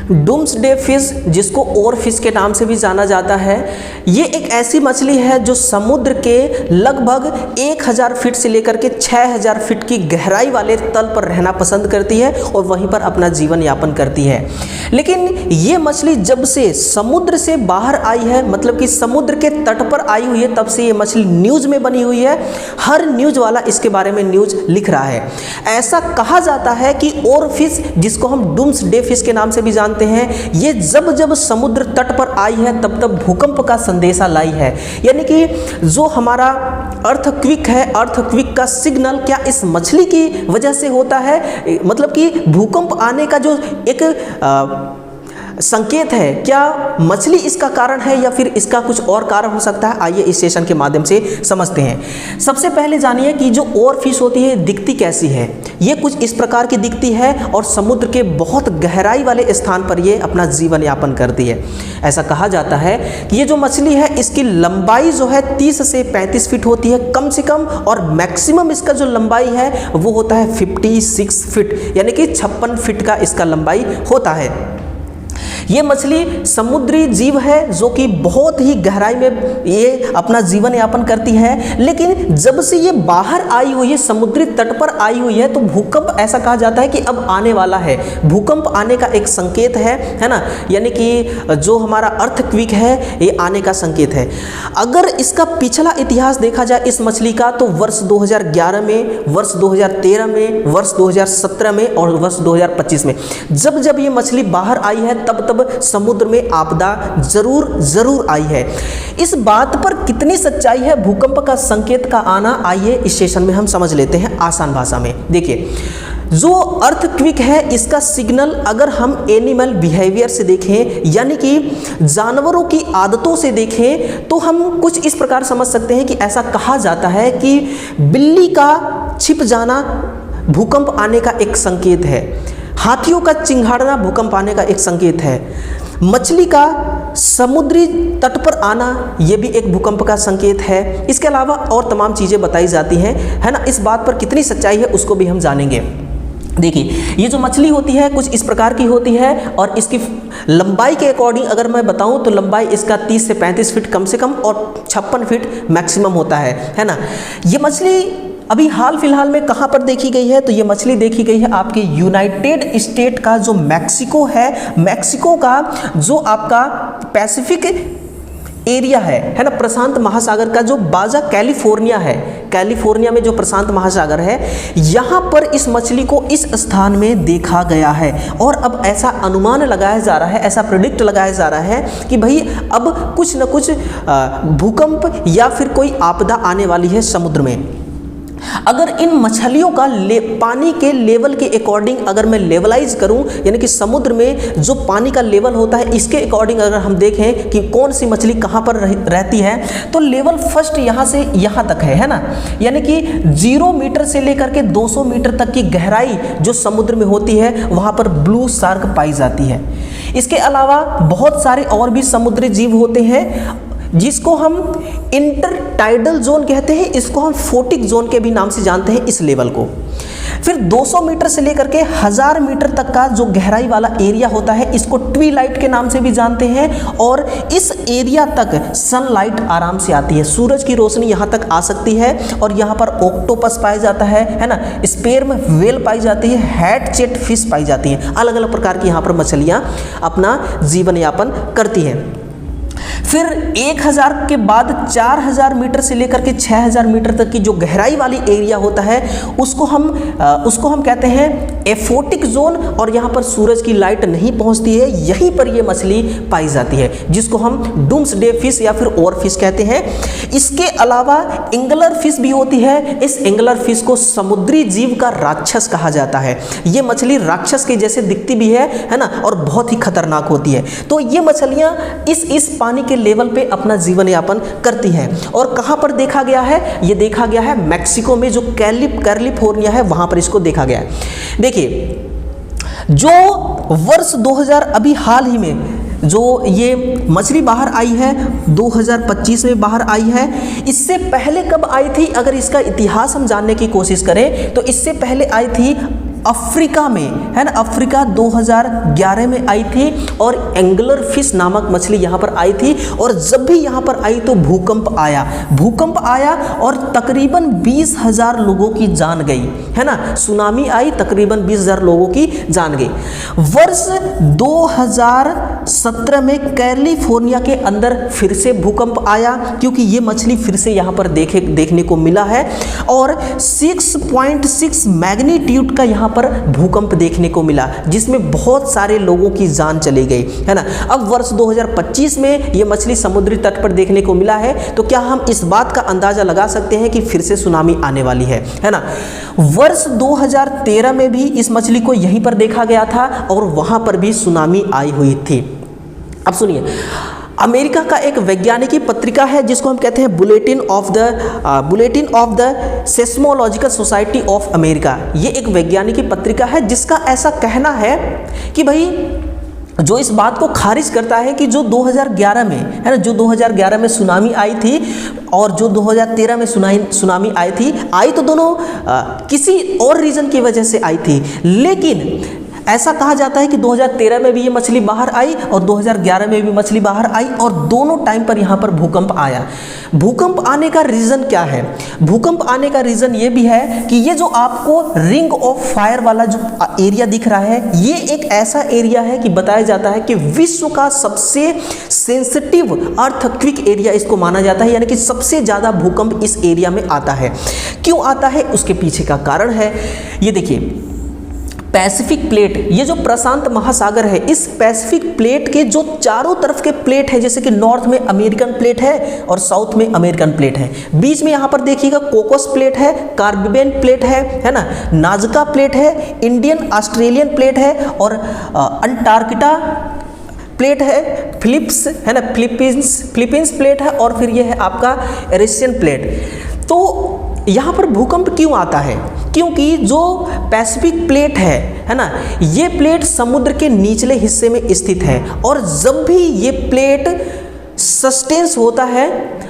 Doomsday fish, जिसको ओर fish के नाम से भी जाना जाता है, ये एक ऐसी मछली है जो समुद्र के लगभग 1000 फीट से लेकर के 6000 फीट की गहराई वाले तल पर रहना पसंद करती है और वहीं पर अपना जीवन यापन करती है। लेकिन ये मछली जब से समुद्र से बाहर आई है, मतलब कि समुद्र के तट पर आई हुई है, तब से ये मछली न्यूज़ में बनी हुई है। हर न्यूज़ वाला इसके बारे में न्यूज़ लिख रहा है। ऐसा कहा जाता है कि ओर फिश, जिसको हम डूम्सडे फिश के नाम से भी जानते हैं, ये जब जब समुद्र तट पर आई है तब तब भूकंप का संदेशा लाई है। यानी कि जो हमारा अर्थक्वेक है, अर्थक्वेक का सिग्नल क्या इस मछली की वजह से होता है, मतलब कि भूकंप आने का जो एक संकेत है, क्या मछली इसका कारण है या फिर इसका कुछ और कारण हो सकता है? आइए इस सेशन के माध्यम से समझते हैं। सबसे पहले जानिए कि जो ओर फिश होती है दिखती कैसी है। ये कुछ इस प्रकार की दिखती है और समुद्र के बहुत गहराई वाले स्थान पर ये अपना जीवन यापन करती है। ऐसा कहा जाता है कि ये जो मछली है इसकी लंबाई जो है 30 से 35 फीट होती है कम से कम, और मैक्सिमम इसका जो लंबाई है वो होता है 56 फीट, यानी कि 56 फीट का इसका लंबाई होता है। ये मछली समुद्री जीव है जो कि बहुत ही गहराई में ये अपना जीवन यापन करती है। लेकिन जब से ये बाहर आई हुई है, समुद्री तट पर आई हुई है, तो भूकंप, ऐसा कहा जाता है कि अब आने वाला है। भूकंप आने का एक संकेत है ना, यानी कि जो हमारा अर्थक्वेक है ये आने का संकेत है। अगर इसका पिछला इतिहास देखा जाए इस मछली का, तो वर्ष 2011 में, वर्ष 2013 में, वर्ष 2017 में और वर्ष 2025 में जब जब ये मछली बाहर आई है तब तब समुद्र में आपदा जरूर आई है। इस बात पर कितनी सच्चाई है भूकंप का संकेत का आना, आइए इस सेशन में हम समझ लेते हैं आसान भाषा में। देखिए, जो अर्थक्वेक है इसका सिग्नल अगर हम एनिमल बिहेवियर से देखें, यानी कि जानवरों की आदतों से देखें, तो हम कुछ इस प्रकार समझ सकते हैं कि ऐसा कहा जाता है कि बिल्ली का छिप जाना भूकंप आने का एक संकेत है, हाथियों का चिंघाड़ना भूकंप आने का एक संकेत है, मछली का समुद्री तट पर आना ये भी एक भूकंप का संकेत है। इसके अलावा और तमाम चीज़ें बताई जाती हैं, है ना। इस बात पर कितनी सच्चाई है उसको भी हम जानेंगे। देखिए, ये जो मछली होती है कुछ इस प्रकार की होती है और इसकी लंबाई के अकॉर्डिंग अगर मैं बताऊं तो लंबाई इसका 30 से 35 फीट कम से कम और 56 फीट मैक्सिमम होता है ना। ये मछली अभी हाल फिलहाल में कहाँ पर देखी गई है, तो ये मछली देखी गई है आपके यूनाइटेड स्टेट का जो मैक्सिको है, मैक्सिको का जो आपका पैसिफिक एरिया है ना, प्रशांत महासागर का जो बाजा कैलिफोर्निया है, कैलिफोर्निया में जो प्रशांत महासागर है, यहाँ पर इस मछली को इस स्थान में देखा गया है। और अब ऐसा अनुमान लगाया जा रहा है, ऐसा प्रेडिक्ट लगाया जा रहा है कि भाई अब कुछ न कुछ भूकंप या फिर कोई आपदा आने वाली है समुद्र में। अगर इन मछलियों का पानी के लेवल के अकॉर्डिंग अगर मैं लेवलाइज करूं, यानी कि समुद्र में जो पानी का लेवल होता है इसके अकॉर्डिंग अगर हम देखें कि कौन सी मछली कहां पर रहती है, तो लेवल फर्स्ट यहां से यहां तक है ना, यानी कि 0 मीटर से लेकर के 200 मीटर तक की गहराई जो समुद्र में होती है वहां पर ब्लू शार्क पाई जाती है। इसके अलावा बहुत सारे और भी समुद्री जीव होते हैं जिसको हम इंटरटाइडल जोन कहते हैं, इसको हम फोटिक जोन के भी नाम से जानते हैं इस लेवल को। फिर 200 मीटर से लेकर के 1000 मीटर तक का जो गहराई वाला एरिया होता है इसको ट्विलाइट के नाम से भी जानते हैं, और इस एरिया तक सनलाइट आराम से आती है, सूरज की रोशनी यहाँ तक आ सकती है। और यहाँ पर ऑक्टोपस पाया जाता है ना, स्पेर्म वेल पाई जाती है, हैट चेट फिश पाई जाती है, अलग अलग प्रकार की यहाँ पर मछलियाँ अपना जीवन यापन करती हैं। फिर 1000 के बाद 4000 मीटर से लेकर के 6000 मीटर तक की जो गहराई वाली एरिया होता है उसको हम कहते हैं एफोटिक जोन, और यहाँ पर सूरज की लाइट नहीं पहुँचती है, यहीं पर ये मछली पाई जाती है जिसको हम डूम्सडे फिश या फिर ओर फिश कहते हैं। इसके अलावा एंगलर फिश भी होती है। इस एंगलर फिश को समुद्री जीव का राक्षस कहा जाता है। ये मछली राक्षस के जैसे दिखती भी है ना, और बहुत ही खतरनाक होती है। तो ये मछलियाँ इस पानी के लेवल पे अपना जीवन यापन करती हैं। और कहाँ पर देखा गया है? ये देखा गया है मैक्सिको में, जो कैलिफोर्निया है वहाँ पर इसको देखा गया है। देखिए, जो वर्ष 2000 अभी हाल ही में जो ये मछली बाहर आई है 2025 में बाहर आई है, इससे पहले कब आई थी? अगर इसका इतिहास हम जानने की कोशिश करें तो इससे पहले आई थी अफ्रीका में, है ना, अफ्रीका 2011 में आई थी और एंगलर फिश नामक मछली यहाँ पर आई थी। और जब भी यहाँ पर आई तो भूकंप आया और तकरीबन 20,000 लोगों की जान गई, है ना, सुनामी आई, तकरीबन 20,000 लोगों की जान गई। वर्ष 2017 में कैलिफोर्निया के अंदर फिर से भूकंप आया, क्योंकि ये मछली फिर से यहाँ पर देखने को मिला है और 6.6 मैग्नीट्यूड का यहाँ पर भूकंप देखने को मिला, जिसमें बहुत सारे लोगों की जान चली गई, है ना। अब वर्ष 2025 में ये मछली समुद्री तट पर देखने को मिला है, तो क्या हम इस बात का अंदाजा लगा सकते हैं कि फिर से सुनामी आने वाली है ना। वर्ष 2013 में भी इस मछली को यहीं पर देखा गया था और वहां पर भी सुनामी आई हुई थी। अब सुनिए, अमेरिका का एक वैज्ञानिकी पत्रिका है जिसको हम कहते हैं bulletin of the seismological society of America. ये एक वैज्ञानिकी पत्रिका है जिसका ऐसा कहना है कि भाई जो इस बात को खारिज करता है कि जो 2011 में, है ना, जो 2011 में सुनामी आई थी और जो 2013 में सुनामी आई तो दोनों किसी और रीज़न की वजह से आई थी, लेकिन ऐसा कहा जाता है कि 2013 में भी ये मछली बाहर आई और 2011 में भी मछली बाहर आई और दोनों टाइम पर यहाँ पर भूकंप आया। भूकंप आने का रीज़न क्या है? भूकंप आने का रीज़न ये भी है कि ये जो आपको रिंग ऑफ फायर वाला जो एरिया दिख रहा है, ये एक ऐसा एरिया है कि बताया जाता है कि विश्व का सबसे सेंसिटिव अर्थक्वेक एरिया इसको माना जाता है, यानी कि सबसे ज़्यादा भूकंप इस एरिया में आता है। क्यों आता है, उसके पीछे का कारण है, ये देखिए, पैसिफिक प्लेट, ये जो प्रशांत महासागर है, इस पैसिफिक प्लेट के जो चारों तरफ के प्लेट है, जैसे कि नॉर्थ में अमेरिकन प्लेट है और साउथ में अमेरिकन प्लेट है, बीच में यहाँ पर देखिएगा कोकोस प्लेट है, कार्बियन प्लेट है ना, नाजका प्लेट है, इंडियन ऑस्ट्रेलियन प्लेट है और अंटार्कटिका प्लेट है, फिलिप्स, है ना, फिलीपींस प्लेट है और फिर ये है आपका एशियन प्लेट। तो यहाँ पर भूकंप क्यों आता है? क्योंकि जो पैसिफिक प्लेट है ना, ये प्लेट समुद्र के निचले हिस्से में स्थित है और जब भी ये प्लेट सस्टेंस होता है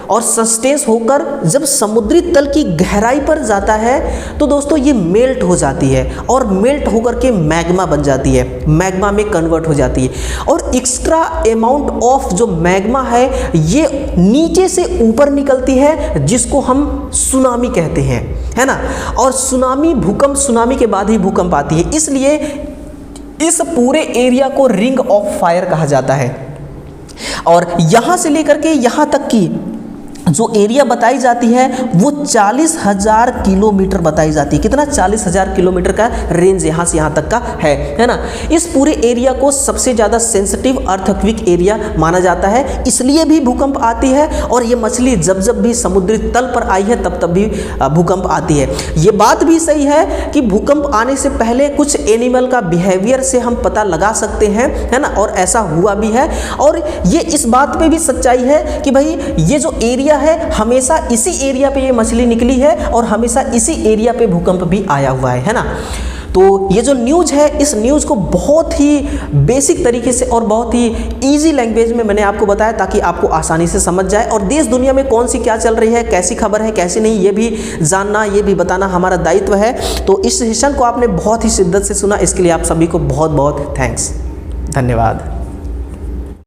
और सस्टेंस होकर जब समुद्री तल की गहराई पर जाता है तो दोस्तों ये मेल्ट हो जाती है और मेल्ट होकर के मैग्मा बन जाती है, मैग्मा में कन्वर्ट हो जाती है और एक्स्ट्रा अमाउंट ऑफ जो मैग्मा है ये नीचे से ऊपर निकलती है, जिसको हम सुनामी कहते हैं, है ना। और सुनामी, भूकंप, सुनामी के बाद ही भूकंप आती है, इसलिए इस पूरे एरिया को रिंग ऑफ फायर कहा जाता है। और यहाँ से लेकर के यहाँ तक की जो एरिया बताई जाती है वो 40,000 किलोमीटर बताई जाती है। कितना? 40,000 किलोमीटर का रेंज यहाँ से यहाँ तक का है ना। इस पूरे एरिया को सबसे ज़्यादा सेंसिटिव अर्थक्वेक एरिया माना जाता है, इसलिए भी भूकंप आती है। और ये मछली जब जब भी समुद्री तल पर आई है तब भी भूकंप आती है। ये बात भी सही है कि भूकंप आने से पहले कुछ एनिमल का बिहेवियर से हम पता लगा सकते हैं, है ना, और ऐसा हुआ भी है। और ये इस बात पे भी सच्चाई है कि भाई ये जो एरिया है हमेशा इसी एरिया पे ये मछली निकली है और हमेशा इसी एरिया पे भूकंप भी आया हुआ है ना। तो ये जो न्यूज़ है, इस न्यूज़ को बहुत ही बेसिक तरीके से और बहुत ही इजी लैंग्वेज में मैंने आपको बताया ताकि आपको आसानी से समझ जाए। और देश दुनिया में कौन सी क्या चल रही है, कैसी खबर है, कैसी नहीं, ये भी जानना, ये भी बताना हमारा दायित्व है। तो इस सेशन को आपने बहुत ही शिद्दत से सुना, इसके लिए आप सभी को बहुत बहुत थैंक्स, धन्यवाद।